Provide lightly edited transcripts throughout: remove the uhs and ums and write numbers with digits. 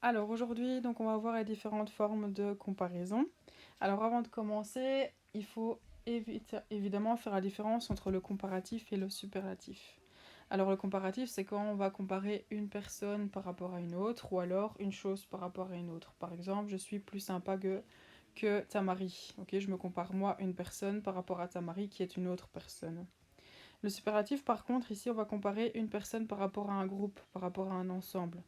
Alors aujourd'hui, donc on va voir les différentes formes de comparaison. Alors avant de commencer, il faut évidemment faire la différence entre le comparatif et le superlatif. Alors le comparatif, c'est quand on va comparer une personne par rapport à une autre ou alors une chose par rapport à une autre. Par exemple, je suis plus sympa que Tamari. Ok, je me compare moi une personne par rapport à Tamari qui est une autre personne. Le superlatif, par contre, ici, on va comparer une personne par rapport à un groupe, par rapport à un ensemble.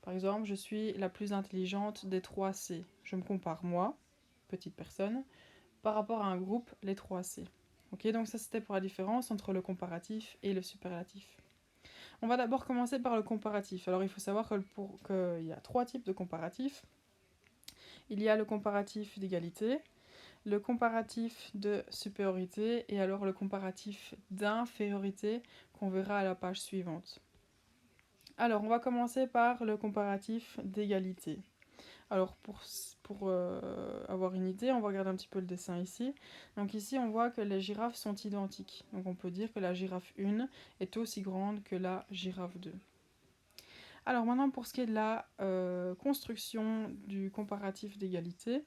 Par exemple, je suis la plus intelligente des 3 C. Je me compare moi, petite personne, par rapport à un groupe, les 3 C. Ok, donc ça c'était pour la différence entre le comparatif et le superlatif. On va d'abord commencer par le comparatif. Alors il faut savoir qu'il y a 3 types de comparatifs. Il y a le comparatif d'égalité, le comparatif de supériorité et alors le comparatif d'infériorité qu'on verra à la page suivante. Alors on va commencer par le comparatif d'égalité. Alors pour avoir une idée, on va regarder un petit peu le dessin ici. Donc ici on voit que les girafes sont identiques. Donc on peut dire que la girafe 1 est aussi grande que la girafe 2. Alors maintenant pour ce qui est de la construction du comparatif d'égalité,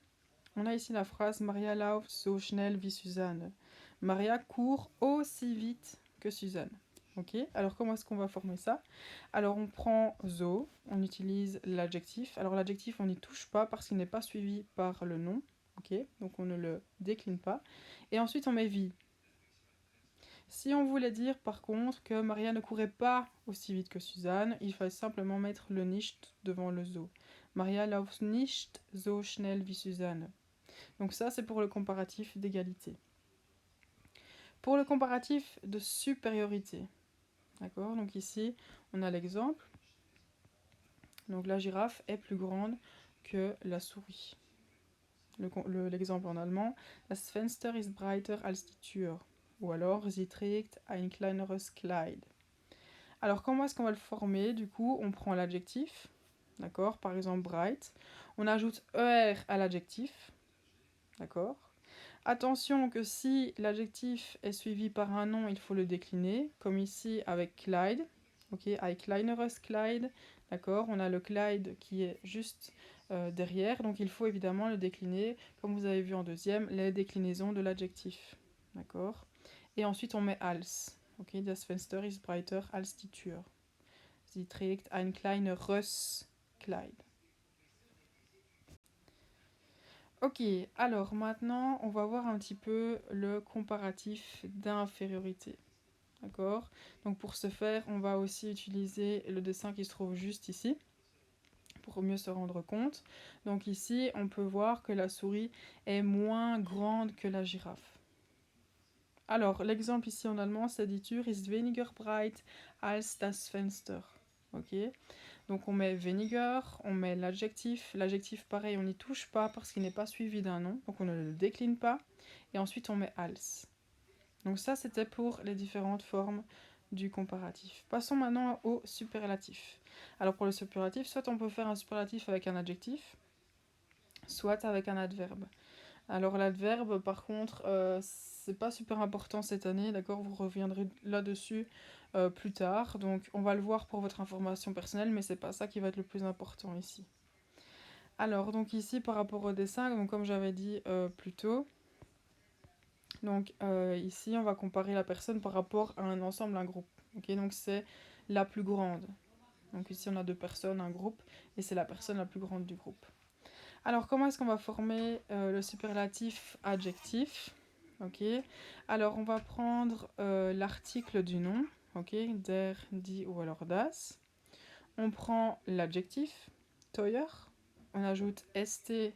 on a ici la phrase Maria läuft so schnell wie Suzanne. Maria court aussi vite que Suzanne. Ok, alors comment est-ce qu'on va former ça? Alors on prend so, on utilise l'adjectif. Alors l'adjectif on n'y touche pas parce qu'il n'est pas suivi par le nom. Ok, donc on ne le décline pas. Et ensuite on met vie. Si on voulait dire par contre que Maria ne courait pas aussi vite que Suzanne, il fallait simplement mettre le nicht devant le so. Maria läuft nicht so schnell wie Suzanne. Donc ça c'est pour le comparatif d'égalité. Pour le comparatif de supériorité, d'accord, donc ici on a l'exemple. Donc la girafe est plus grande que la souris. L'exemple en allemand, das Fenster ist breiter als die Tür. Ou alors, sie trägt ein kleineres Kleid. Alors comment est-ce qu'on va le former? Du coup, on prend l'adjectif, d'accord, par exemple bright. On ajoute ER à l'adjectif, d'accord. Attention que si l'adjectif est suivi par un nom, il faut le décliner, comme ici avec Kleid. Ok, ein kleineres Kleid, d'accord, on a le Kleid qui est juste derrière, donc il faut évidemment le décliner, comme vous avez vu en deuxième, les déclinaisons de l'adjectif, d'accord. Et ensuite on met als, ok, das Fenster ist breiter als die Tür. Sie trägt ein kleineres Kleid. Ok, alors maintenant on va voir un petit peu le comparatif d'infériorité. D'accord? Donc pour ce faire, on va aussi utiliser le dessin qui se trouve juste ici pour mieux se rendre compte. Donc ici, on peut voir que la souris est moins grande que la girafe. Alors, l'exemple ici en allemand, c'est die Tür ist weniger breit als das Fenster. Ok? Donc on met weniger, on met l'adjectif. L'adjectif, pareil, on n'y touche pas parce qu'il n'est pas suivi d'un nom, donc on ne le décline pas. Et ensuite, on met als. Donc ça, c'était pour les différentes formes du comparatif. Passons maintenant au superlatif. Alors pour le superlatif, soit on peut faire un superlatif avec un adjectif, soit avec un adverbe. Alors l'adverbe, par contre, c'est pas super important cette année, d'accord? Vous reviendrez là-dessus plus tard. Donc on va le voir pour votre information personnelle, mais c'est pas ça qui va être le plus important ici. Alors donc ici par rapport au dessin, donc comme j'avais dit plus tôt, donc ici on va comparer la personne par rapport à un ensemble, un groupe. Ok, donc c'est la plus grande. Donc ici on a deux personnes, un groupe, et c'est la personne la plus grande du groupe. Alors comment est-ce qu'on va former le superlatif adjectif? Ok, alors on va prendre l'article du nom, ok, der, die ou alors das. On prend l'adjectif, teuer, on ajoute st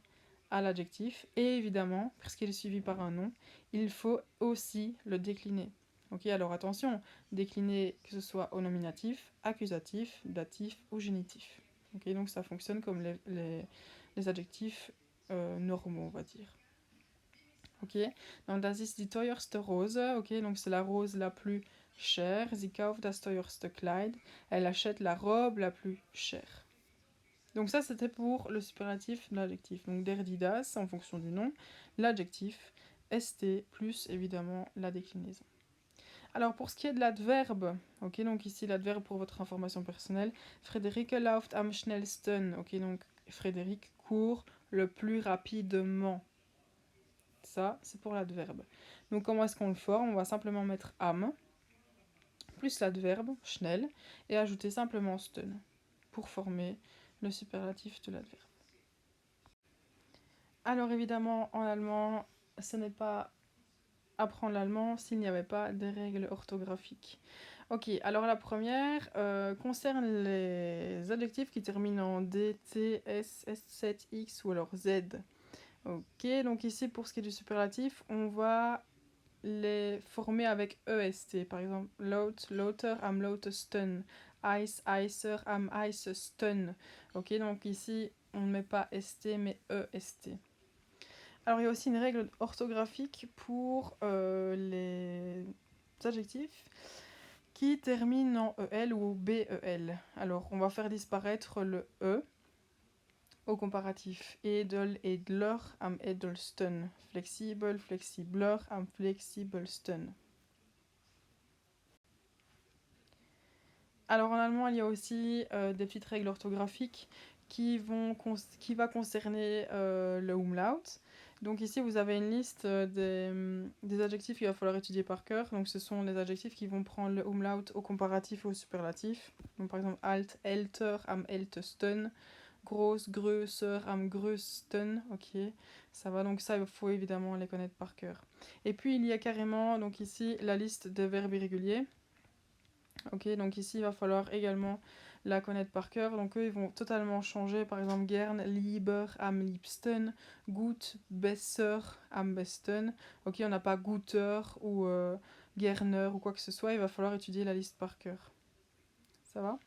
à l'adjectif, et évidemment, puisqu'il est suivi par un nom, il faut aussi le décliner. Ok, alors attention, décliner que ce soit au nominatif, accusatif, datif ou génitif. Ok, donc ça fonctionne comme les adjectifs normaux, on va dire. Ok, donc das ist die teuerste Rose, ok, donc c'est la rose la plus chère. Sie kauft das teuerste Kleid, elle achète la robe la plus chère. Donc ça, c'était pour le superlatif de l'adjectif. Donc der, die, das, en fonction du nom, l'adjectif, st, plus évidemment la déclinaison. Alors pour ce qui est de l'adverbe, ok, donc ici l'adverbe pour votre information personnelle, Friederike läuft am schnellsten, ok, donc Frédéric court le plus rapidement. Ça, c'est pour l'adverbe. Donc comment est-ce qu'on le forme? On va simplement mettre am, plus l'adverbe, schnell, et ajouter simplement sten, pour former le superlatif de l'adverbe. Alors évidemment, en allemand, ce n'est pas apprendre l'allemand s'il n'y avait pas des règles orthographiques. Ok, alors la première concerne les adjectifs qui terminent en D, T, S, S7, X ou alors Z. Ok, donc ici pour ce qui est du superlatif, on va les former avec EST. Par exemple, laut, lauter, am lautesten. Ice, icer, am icesten. Ok, donc ici on ne met pas ST mais EST. Alors il y a aussi une règle orthographique pour les adjectifs qui terminent en EL ou BEL. Alors on va faire disparaître le E au comparatif. Edel, edler, am edelsten. Flexibel, flexibler, am flexibelsten. Alors en allemand, il y a aussi des petites règles orthographiques qui va concerner le umlaut. Donc ici, vous avez une liste des adjectifs qu'il va falloir étudier par cœur. Donc ce sont les adjectifs qui vont prendre le umlaut au comparatif et au superlatif. Donc par exemple, alt, älter, am ältesten. Groß, größer, am größten. Ok, ça va. Donc ça, il faut évidemment les connaître par cœur. Et puis il y a carrément, donc ici, la liste des verbes irréguliers. Ok, donc ici il va falloir également la connaître par cœur. Donc eux ils vont totalement changer. Par exemple, gern, lieber, am liebsten, gut, besser, am besten. Ok, on n'a pas guter ou gerner ou quoi que ce soit. Il va falloir étudier la liste par cœur. Ça va?